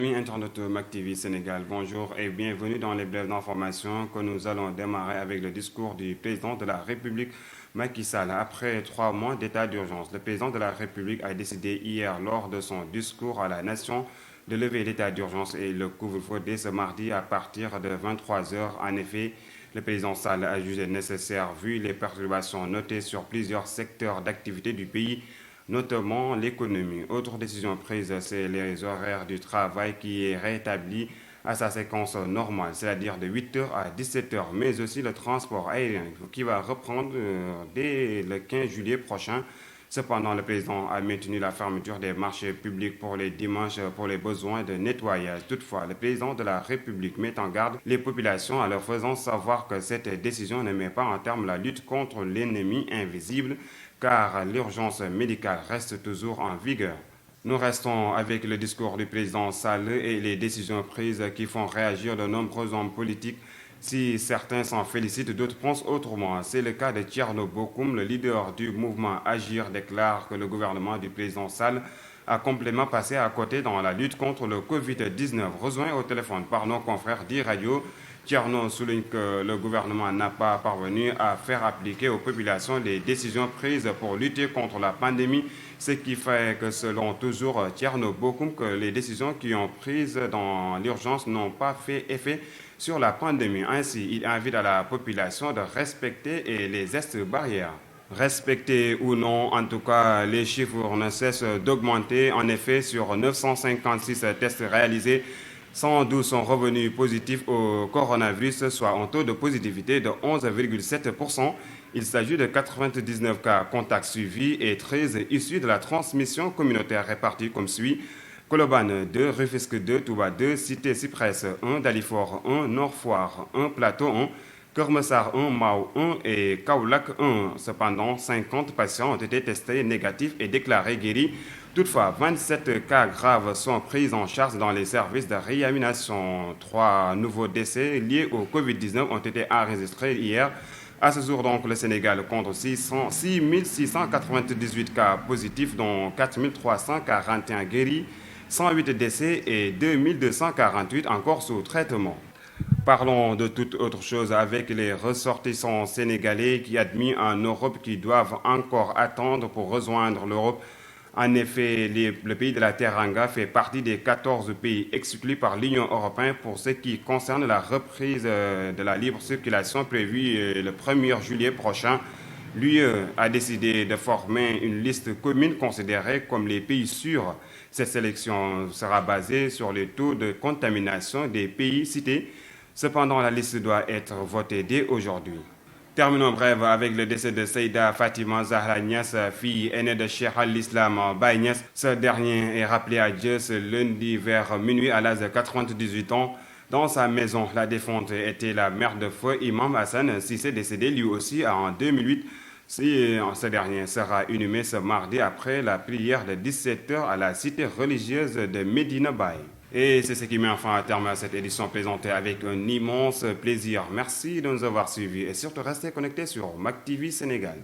Amis internautes Mac TV Sénégal, bonjour et bienvenue dans les brèves d'information que nous allons démarrer avec le discours du président de la République Macky Sall. Après 3 mois d'état d'urgence, le président de la République a décidé hier lors de son discours à la nation de lever l'état d'urgence et le couvre-feu dès ce mardi à partir de 23 heures. En effet, le président Sall a jugé nécessaire vu les perturbations notées sur plusieurs secteurs d'activité du pays, notamment l'économie. Autre décision prise, c'est les horaires du travail qui est rétabli à sa séquence normale, c'est-à-dire de 8 heures à 17 heures, mais aussi le transport aérien qui va reprendre dès le 15 juillet prochain. Cependant, le président a maintenu la fermeture des marchés publics pour les dimanches pour les besoins de nettoyage. Toutefois, le président de la République met en garde les populations en leur faisant savoir que cette décision ne met pas en terme la lutte contre l'ennemi invisible, car l'urgence médicale reste toujours en vigueur. Nous restons avec le discours du président Sall et les décisions prises qui font réagir de nombreux hommes politiques. Si certains s'en félicitent, d'autres pensent autrement. C'est le cas de Thierno Bocoum, le leader du mouvement Agir, déclare que le gouvernement du président Sall a complètement passé à côté dans la lutte contre le Covid-19. Rejoint au téléphone par nos confrères d'e-radio, Thierno souligne que le gouvernement n'a pas parvenu à faire appliquer aux populations les décisions prises pour lutter contre la pandémie, ce qui fait que selon toujours Thierno Bocoum, que les décisions qui ont prises dans l'urgence n'ont pas fait effet sur la pandémie. Ainsi, il invite à la population de respecter les gestes barrières. Respecter ou non, en tout cas, les chiffres ne cessent d'augmenter. En effet, sur 956 tests réalisés, 112 sont revenus positifs au coronavirus, soit un taux de positivité de 11,7%. Il s'agit de 99 cas contacts suivis et 13 issus de la transmission communautaire répartis comme suit. Colobane 2, Rufisque 2, Touba 2, Cité Cyprès 1, Dalifort 1, Nord-Foire 1, Plateau 1, Kermessar 1, Mao 1 et Kaolack 1. Cependant, 50 patients ont été testés négatifs et déclarés guéris. Toutefois, 27 cas graves sont pris en charge dans les services de réanimation. 3 nouveaux décès liés au Covid-19 ont été enregistrés hier. À ce jour, donc, le Sénégal compte 6698 cas positifs, dont 4341 guéris, 108 décès et 2248 encore sous traitement. Parlons de toute autre chose avec les ressortissants sénégalais qui admis en Europe qui doivent encore attendre pour rejoindre l'Europe. En effet, le pays de la Teranga fait partie des 14 pays exclus par l'Union européenne pour ce qui concerne la reprise de la libre circulation prévue le 1er juillet prochain. L'UE a décidé de former une liste commune considérée comme les pays sûrs. Cette sélection sera basée sur les taux de contamination des pays cités. Cependant, la liste doit être votée dès aujourd'hui. Terminons bref avec le décès de Seyda Fatima Zahra Niass, fille aînée de Cheikh al-Islam Baye Niass. Ce dernier est rappelé à Dieu ce lundi vers minuit à l'âge de 98 ans. Dans sa maison, la défunte était la mère de feu Imam Hassan Cissé, décédé lui aussi en 2008. Ce dernier sera inhumé ce mardi après la prière de 17h à la cité religieuse de Medina Baye. Et c'est ce qui met enfin à terme à cette édition présentée avec un immense plaisir. Merci de nous avoir suivis et surtout restez connectés sur Mac TV Sénégal.